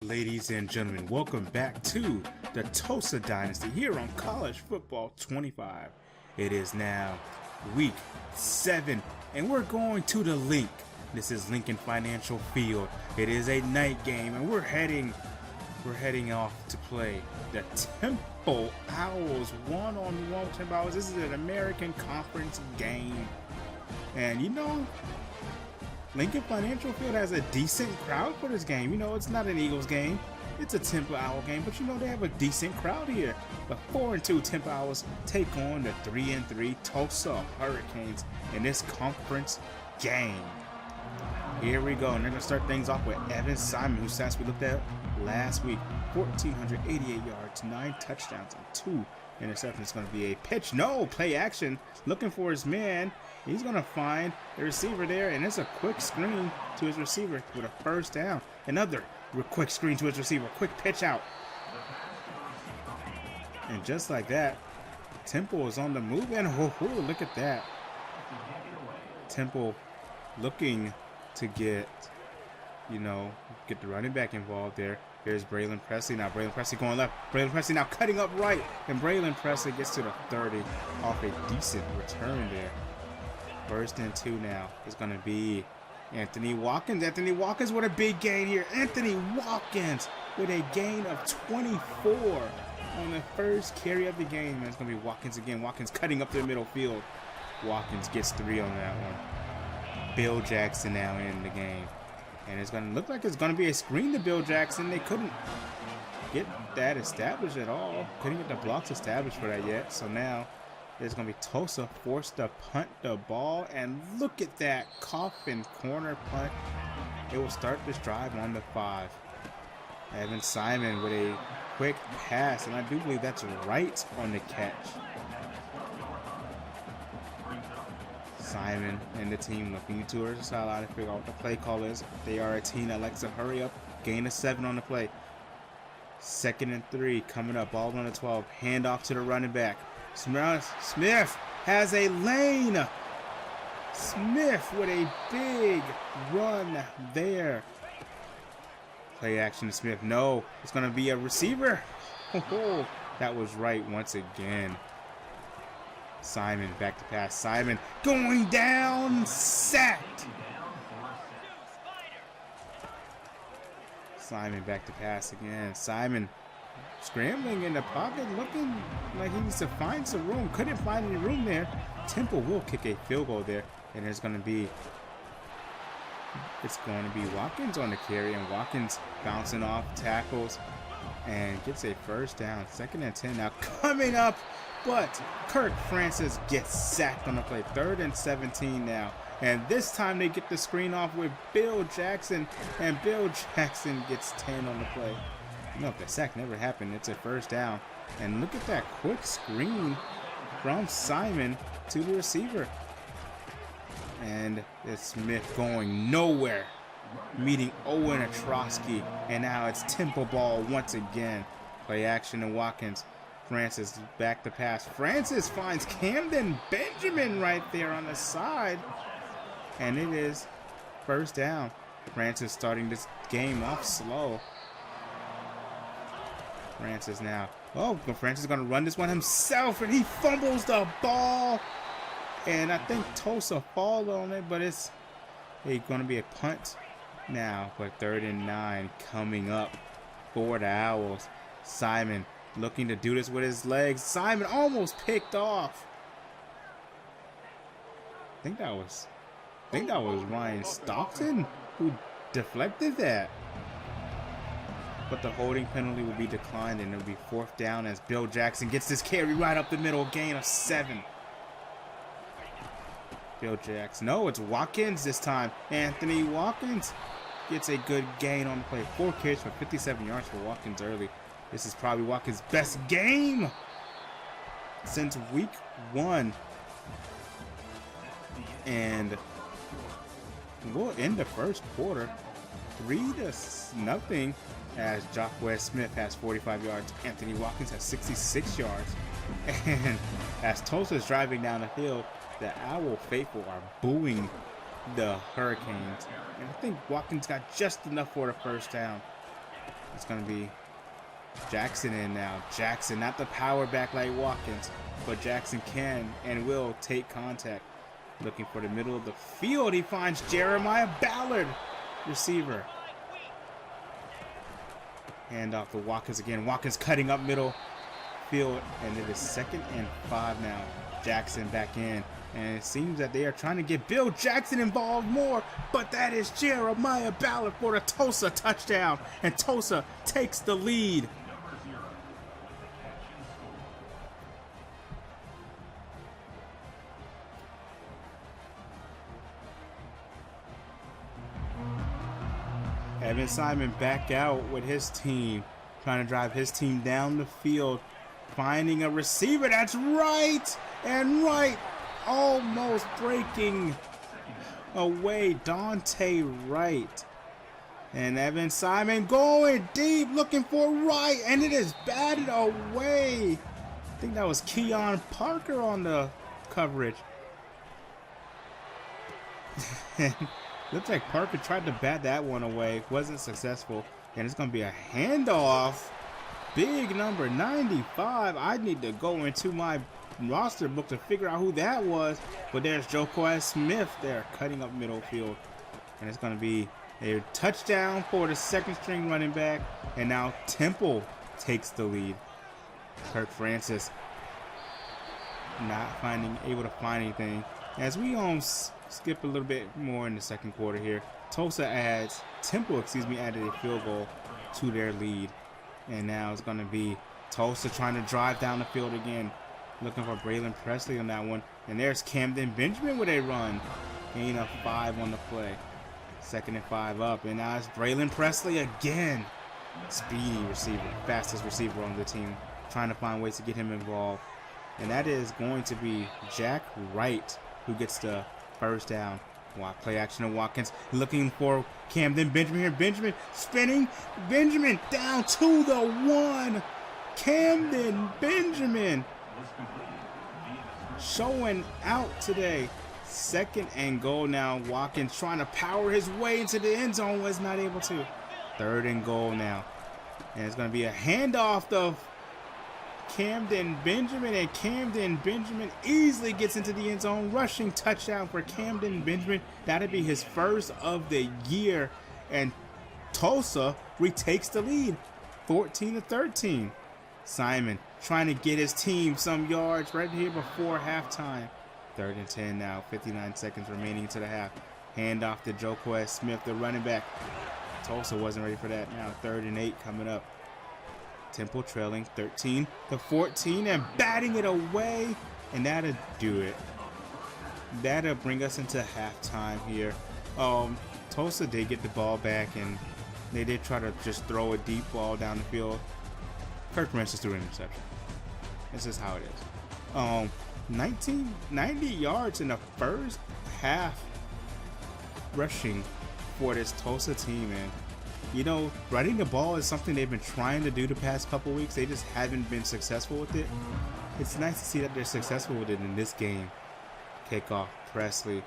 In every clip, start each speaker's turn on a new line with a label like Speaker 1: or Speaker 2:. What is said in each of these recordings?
Speaker 1: Ladies and gentlemen, welcome back to the Tulsa Dynasty here on College Football 25. It is now week 7 and we're going to the Link. This is Lincoln Financial Field. It is a night game and we're heading off to play the Temple Owls one-on-one with Temple Owls. This is an American Conference game. And you know, Lincoln Financial Field has a decent crowd for this game. You know, it's not an Eagles game. It's a Temple Owl game, but you know, they have a decent crowd here. The 4-2 Temple Owls take on the 3-3 Tulsa Hurricanes in this conference game. Here we go, and they're going to start things off with Evan Simon, whose stats we looked at last week. 1,488 yards, 9 touchdowns, and 2 interceptions. It's going to be a pitch. No, play action. Looking for his man. He's going to find the receiver there, and it's a quick screen to his receiver with a first down. Another quick screen to his receiver. Quick pitch out. And just like that, Temple is on the move, and look at that. Temple looking to get the running back involved there. Here's Braylon Presley. Now Braylon Presley going left. Braylon Presley now cutting up right. And Braylon Presley gets to the 30 off a decent return there. First and 2 now is going to be Anthony Watkins. Anthony Watkins with a big gain here. Anthony Watkins with a gain of 24 on the first carry of the game. And it's going to be Watkins again. Watkins cutting up the middle field. Watkins gets 3 on that one. Bill Jackson now in the game. And it's going to look like it's going to be a screen to Bill Jackson. They couldn't get that established at all. Couldn't get the blocks established for that yet. So now it's going to be Tulsa forced to punt the ball. And look at that coffin corner punt. It will start this drive on the 5. Evan Simon with a quick pass. And I do believe that's right on the catch. Simon and the team looking towards the sideline to figure out what the play call is. They are a team that likes to hurry up. Gain of 7 on the play. 2nd and 3 coming up. Ball on the 12. Hand off to the running back. Smith has a lane. Smith with a big run there. Play action to Smith. No, it's going to be a receiver. Oh, that was right once again. Simon back to pass. Simon going down, sacked. Simon back to pass again. Simon scrambling in the pocket, looking like he needs to find some room. Couldn't find any room there. Temple will kick a field goal there, and it's going to be Watkins on the carry, and Watkins bouncing off tackles and gets a first down. 2nd and 10 now coming up. But Kirk Francis gets sacked on the play. 3rd and 17 now. And this time they get the screen off with Bill Jackson. And Bill Jackson gets 10 on the play. You know, if the sack never happened, it's a first down. And look at that quick screen from Simon to the receiver. And it's Smith going nowhere. Meeting Owen Atrosky. And now it's Temple ball once again. Play action to Watkins. Francis back to pass. Francis finds Camden Benjamin right there on the side. And it is first down. Francis starting this game off slow. Francis now. Oh, but Francis is going to run this one himself. And he fumbles the ball. And I think Tulsa fall on it. But it's going to be a punt now for 3rd and 9 coming up for the Owls. Simon looking to do this with his legs. Simon almost picked off. I think that was Ryan Stockton who deflected that. But the holding penalty will be declined, and it'll be 4th down as Bill Jackson gets this carry right up the middle. Gain of 7. Bill Jackson. No, it's Watkins this time. Anthony Watkins gets a good gain on the play. 4 carries for 57 yards for Watkins early. This is probably Watkins' best game since week 1. And we'll end the first quarter 3-0 as Jacquez Smith has 45 yards. Anthony Watkins has 66 yards. And as Tulsa is driving down the field, the Owl faithful are booing the Hurricanes. And I think Watkins got just enough for the first down. It's going to be Jackson in now. Jackson, not the power back like Watkins, but Jackson can and will take contact. Looking for the middle of the field. He finds Jeremiah Ballard, receiver. Hand off to Watkins again. Watkins cutting up middle field, and it is 2nd and 5 now. Jackson back in, and it seems that they are trying to get Bill Jackson involved more, but that is Jeremiah Ballard for the Tulsa touchdown, and Tulsa takes the lead. Evan Simon back out with his team, trying to drive his team down the field, finding a receiver that's right, almost breaking away Dante Wright. And Evan Simon going deep, looking for Wright, and it is batted away. I think that was Keon Parker on the coverage. Looks like Parker tried to bat that one away. Wasn't successful. And it's going to be a handoff. Big number 95. I need to go into my roster book to figure out who that was. But there's Joquez Smith there cutting up middle field. And it's going to be a touchdown for the 2nd string running back. And now Temple takes the lead. Kirk Francis not able to find anything. As we skip a little bit more in the 2nd quarter here. Temple added a field goal to their lead. And now it's going to be Tulsa trying to drive down the field again. Looking for Braylon Presley on that one. And there's Camden Benjamin with a run. Gain of 5 on the play. 2nd and 5 up. And now it's Braylon Presley again. Speedy receiver. Fastest receiver on the team. Trying to find ways to get him involved. And that is going to be Jack Wright, who gets the first down. Play action to Watkins. Looking for Camden Benjamin here. Benjamin spinning. Benjamin down to the 1. Camden Benjamin showing out today. 2nd and goal now. Watkins trying to power his way into the end zone. Was not able to. 3rd and goal now. And it's going to be a handoff to Camden Benjamin, and Camden Benjamin easily gets into the end zone. Rushing touchdown for Camden Benjamin. That'll be his first of the year, and Tulsa retakes the lead, 14-13. Simon trying to get his team some yards right here before halftime. 3rd and 10 now, 59 seconds remaining to the half. Handoff to Joquez Smith, the running back. Tulsa wasn't ready for that. Now 3rd and 8 coming up. Temple trailing 13-14 and batting it away, and that'll do it. That'll bring us into halftime here. Tulsa did get the ball back, and they did try to just throw a deep ball down the field. Kirk Francis threw an interception. This is how it is. 90 yards in the first half rushing for this Tulsa team, and you know, running the ball is something they've been trying to do the past couple weeks. They just haven't been successful with it. It's nice to see that they're successful with it in this game. Kickoff, Presley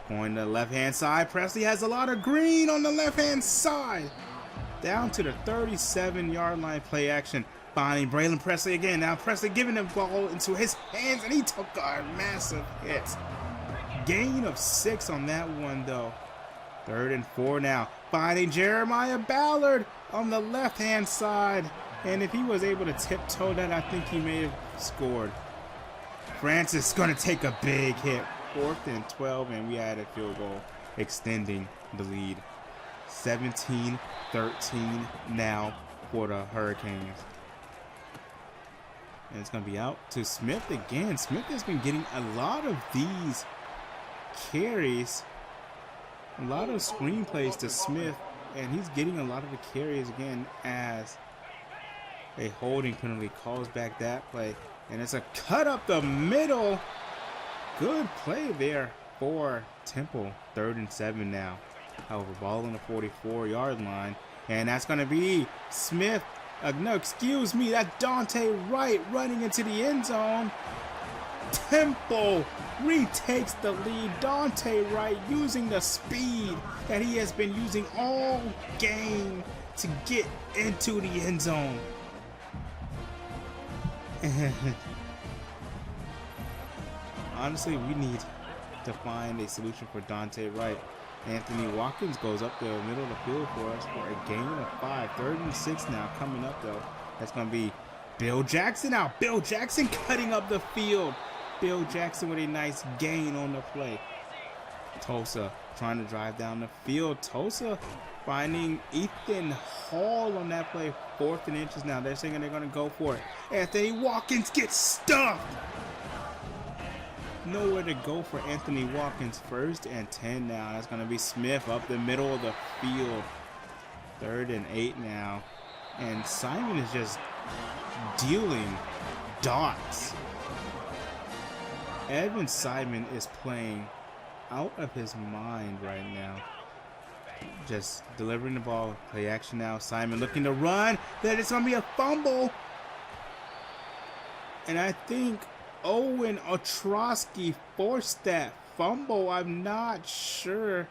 Speaker 1: going to the left-hand side. Presley has a lot of green on the left-hand side. Down to the 37-yard line, play action. Finding Braylon Presley again. Now Presley giving the ball into his hands, and he took a massive hit. Gain of 6 on that one, though. 3rd and 4 now. Finding Jeremiah Ballard on the left-hand side. And if he was able to tiptoe that, I think he may have scored. Francis going to take a big hit. 4th and 12, and we had a field goal, extending the lead. 17-13 now for the Hurricanes. And it's going to be out to Smith again. Smith has been getting a lot of these carries. A lot of screenplays to Smith, and he's getting a lot of the carries again as a holding penalty calls back that play. And it's a cut up the middle. Good play there for Temple. 3rd and 7 now. However, ball on the 44-yard line. And that's going to be Smith. No, excuse me. That's Dante Wright running into the end zone. Temple retakes the lead. Dante Wright using the speed that he has been using all game to get into the end zone. Honestly, we need to find a solution for Dante Wright. Anthony Watkins goes up the middle of the field for us for a gain of 5. 3rd and 6 now coming up though. That's going to be Bill Jackson out. Bill Jackson cutting up the field. Bill Jackson with a nice gain on the play. Tulsa trying to drive down the field. Tulsa finding Ethan Hall on that play. 4th and inches now. They're saying they're going to go for it. Anthony Watkins gets stuffed. Nowhere to go for Anthony Watkins. 1st and 10 now. That's going to be Smith up the middle of the field. 3rd and 8 now. And Simon is just dealing dots. Evan Simon is playing out of his mind right now. Just delivering the ball. Play action now. Simon looking to run. That is going to be a fumble. And I think Owen Ostrowski forced that fumble. I'm not sure.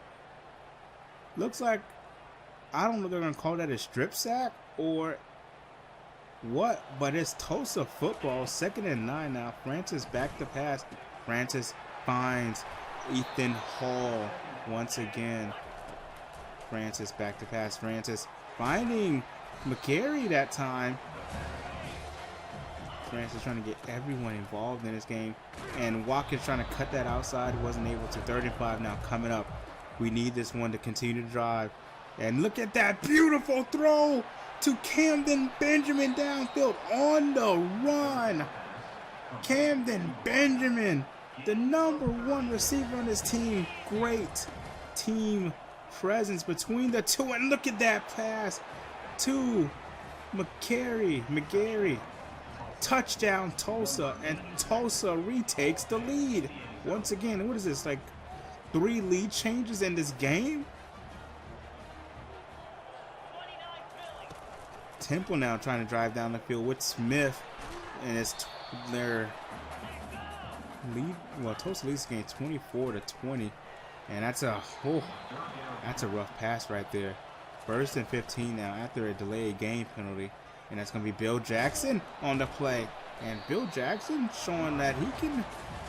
Speaker 1: Looks like, I don't know if they're going to call that a strip sack or what, but it's Tulsa football. 2nd and 9 now. Francis back to pass. Francis finds Ethan Hall once again. Francis back to pass. Francis finding McCary that time. Francis trying to get everyone involved in this game. And Watkins trying to cut that outside. Wasn't able to. 3rd and 5 now coming up. We need this one to continue to drive. And look at that beautiful throw to Camden Benjamin downfield on the run. Camden Benjamin, the _1 receiver on this team. Great team presence between the two. And look at that pass to McGarry. Touchdown Tulsa, and Tulsa retakes the lead. Once again, what is this, like 3 lead changes in this game? Temple now trying to drive down the field with Smith, and it's their lead. Well, Tulsa leads the game 24-20, and that's a rough pass right there. 1st and 15 now after a delayed game penalty, and that's going to be Bill Jackson on the play, and Bill Jackson showing that he can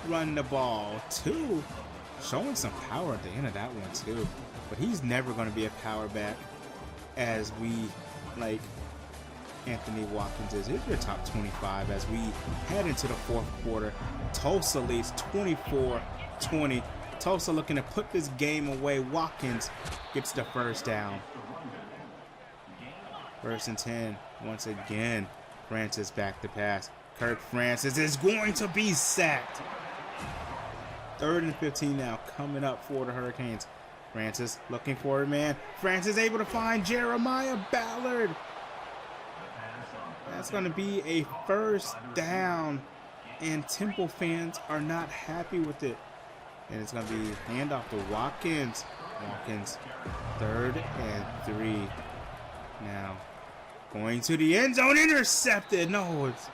Speaker 1: run the ball too, showing some power at the end of that one too. But he's never going to be a power back as we like Anthony Watkins is. Here's your top 25 as we head into the 4th quarter. Tulsa leads 24-20. Tulsa looking to put this game away. Watkins gets the 1st down. 1st and 10. Once again, Francis back to pass. Kirk Francis is going to be sacked. 3rd and 15 now coming up for the Hurricanes. Francis looking for a man. Francis able to find Jeremiah Ballard. That's going to be a 1st down, and Temple fans are not happy with it. And it's going to be handoff to Watkins. Watkins, 3rd and 3. Now, going to the end zone, intercepted. No, it's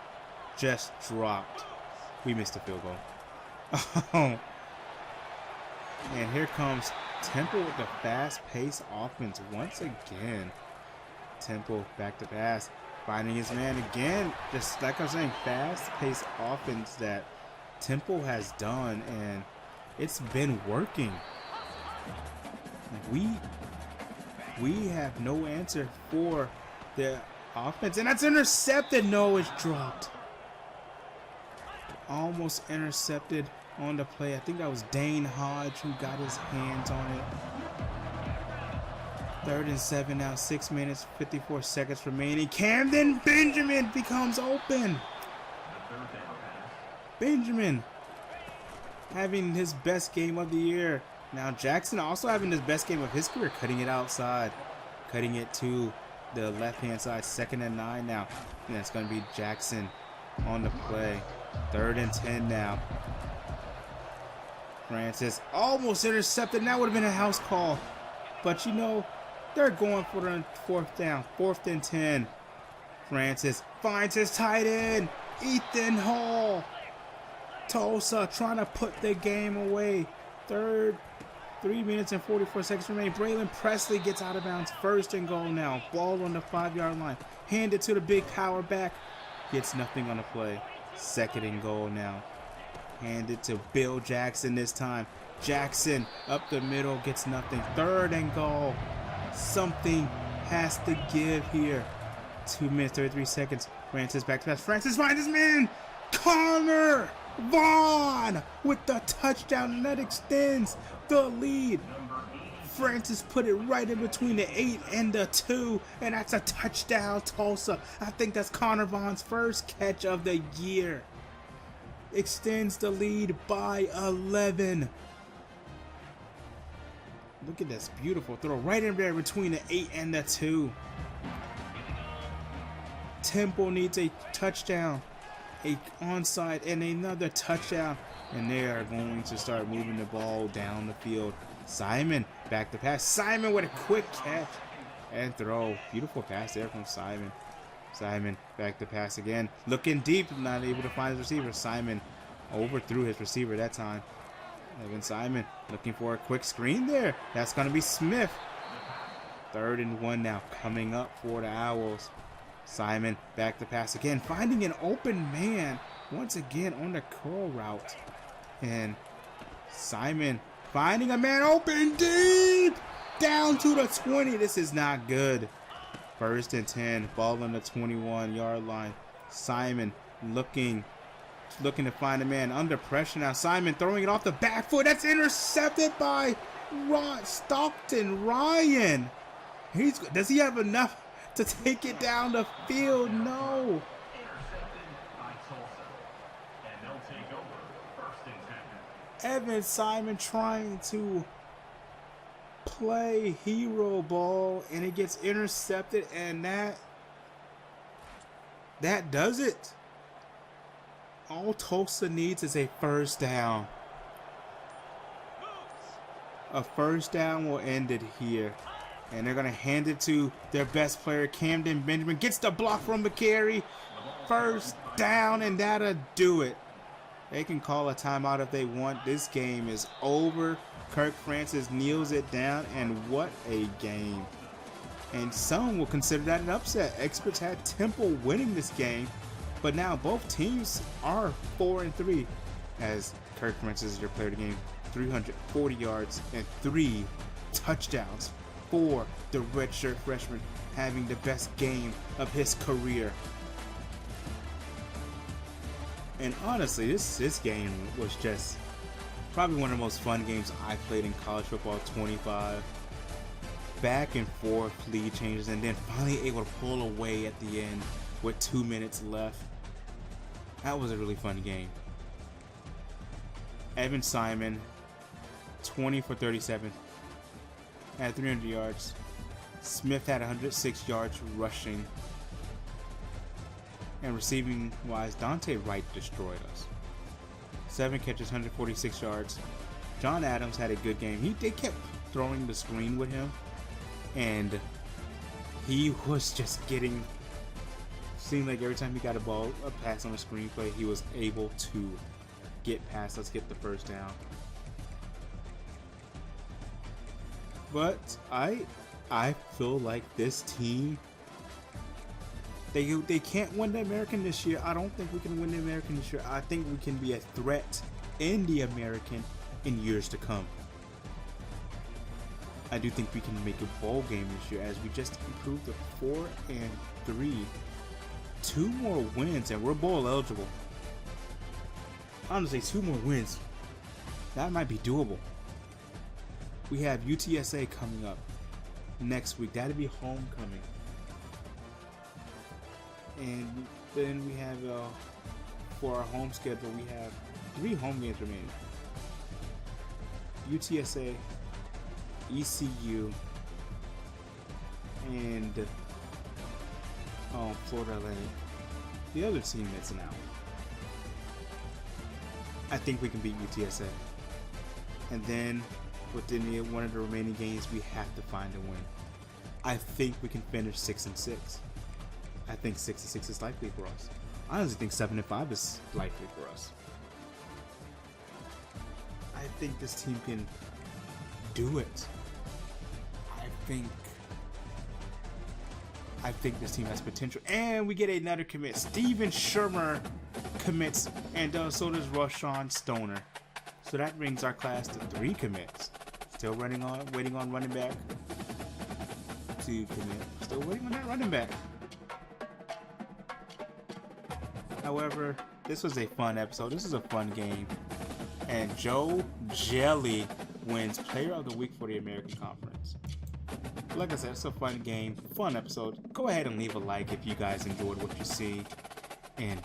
Speaker 1: just dropped. We missed a field goal. And here comes Temple with the fast-paced offense once again. Temple back to pass. Finding his man again. Just like I'm saying, fast-paced offense that Temple has done, and it's been working. We have no answer for the offense, and that's intercepted. No, it's dropped. Almost intercepted on the play. I think that was Dane Hodge who got his hands on it. 3rd and 7 now, 6 minutes, 54 seconds remaining. Camden Benjamin becomes open. Benjamin having his best game of the year. Now Jackson also having his best game of his career, cutting it outside, cutting it to the left-hand side. 2nd and 9 now. And that's going to be Jackson on the play. 3rd and 10 now. Francis almost intercepted. That would have been a house call. But you know, they're going for the 4th down. 4th and 10. Francis finds his tight end, Ethan Hall. Tulsa trying to put the game away. 3rd 3 minutes and 44 seconds remain. Braylon Presley gets out of bounds. First and goal now. Ball on the 5-yard line. Handed to the big power back. Gets nothing on the play. Second and goal now. Handed to Bill Jackson this time. Jackson up the middle. Gets nothing. Third and goal. Something has to give here. 2 minutes, 33 seconds. Francis back to pass. Francis finds his man. Connor Vaughn with the touchdown, and that extends the lead. Francis put it right in between the 8 and the 2, and that's a touchdown, Tulsa. I think that's Connor Vaughn's first catch of the year. Extends the lead by 11. Look at this beautiful throw right in there between the 8 and the 2. Temple needs a touchdown, a onside, and another touchdown, and they are going to start moving the ball down the field. Simon back to pass. Simon with a quick catch and throw. Beautiful pass there from Simon. Simon back to pass again. Looking deep, not able to find his receiver. Simon overthrew his receiver that time. Evan Simon looking for a quick screen there. That's going to be Smith. 3rd and 1 now coming up for the Owls. Simon back to pass again, finding an open man once again on the curl route. And Simon finding a man open deep down to the 20. This is not good. 1st and 10, ball on the 21-yard line. Simon looking to find a man under pressure now. Simon throwing it off the back foot. That's intercepted by Stockton Ryan. Does he have enough to take it down the field? No. Evan Simon trying to play hero ball, and it gets intercepted, and that does it. All Tulsa needs is a first down. A first down will end it here. And they're going to hand it to their best player, Camden Benjamin. Gets the block from McCary. First down, and that'll do it. They can call a timeout if they want. This game is over. Kirk Francis kneels it down, and what a game. And some will consider that an upset. Experts had Temple winning this game, but now both teams are 4-3 as Kirk Francis is your player of the game. 340 yards and 3 touchdowns for the redshirt freshman, having the best game of his career. And honestly, this game was just probably one of the most fun games I played in college football 25. Back and forth lead changes, and then finally able to pull away at the end with 2 minutes left. That was a really fun game. Evan Simon, 20 for 37. Had 300 yards. Smith had 106 yards rushing. And receiving wise, Dante Wright destroyed us. 7 catches, 146 yards. John Adams had a good game. They kept throwing the screen with him, and he was just getting, seemed like every time he got a pass on a screen play, he was able to get past us, get the first down. But I feel like this team, they can't win the American this year. I don't think we can win the American this year. I think we can be a threat in the American in years to come. I do think we can make a bowl game this year as we just improved to 4-3. 2 more wins and we're bowl eligible. Honestly, 2 more wins, that might be doable. We have UTSA coming up next week. That'll be homecoming. And then we have, for our home schedule, we have 3 home games remaining. UTSA, ECU, and Florida Atlantic. The other team that's an out. I think we can beat UTSA. And then within one of the remaining games, we have to find a win. I think we can finish 6-6. I think 6-6 is likely for us. I honestly think 7-5 is likely for us. I think this team can do it. I think this team has potential. And we get another commit. Steven Shermer commits, and so does Rashawn Stoner. So that brings our class to 3 commits. Still waiting on running back to commit. Still waiting on that running back. However, this was a fun episode. This is a fun game. And Joe Jelly wins Player of the Week for the American Conference. Like I said, it's a fun game, fun episode. Go ahead and leave a like if you guys enjoyed what you see. And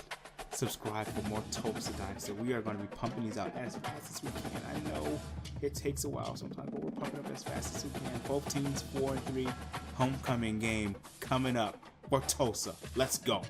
Speaker 1: subscribe for more Tulsa Dynasty. We are going to be pumping these out as fast as we can. I know it takes a while sometimes, but we're pumping up as fast as we can. Both teams 4-3. Homecoming game coming up for Tulsa. Let's go.